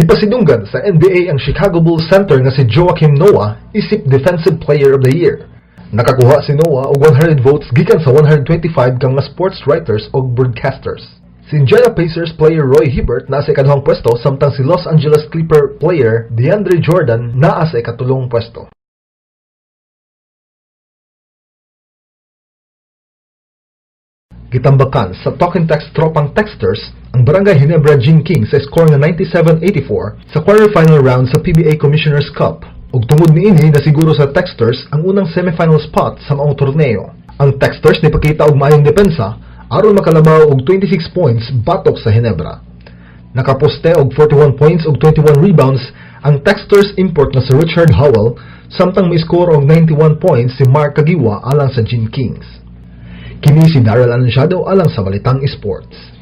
Gipasidunggan sa NBA ang Chicago Bulls center nga si Joakim Noah isip Defensive Player of the Year. Nakakuha si Noah og 100 votes gikan sa 125 kang mga sports writers ug broadcasters. Si Indiana Pacers player Roy Hibbert naa sa ikaduhang pwesto samtang si Los Angeles Clipper player DeAndre Jordan naa sa ikatulong pwesto. Gitambakan sa Talk and Text tropang texters ang Barangay Ginebra Gene King sa score nga 97-84 sa quarterfinal round sa PBA Commissioner's Cup. Ug tungod niini nasiguro sa texters ang unang semifinal spot sa maong torneo. Ang texters nipakita og maayong depensa aron makalabaw og 26 points batok sa Ginebra. Nakaposte og 41 points ug 21 rebounds ang texters import na si Richard Howell samtang may score og 91 points si Mark Kagiwa alang sa Gene Kings. Kini si Daryl Anunciado alang sa Balitang Esports.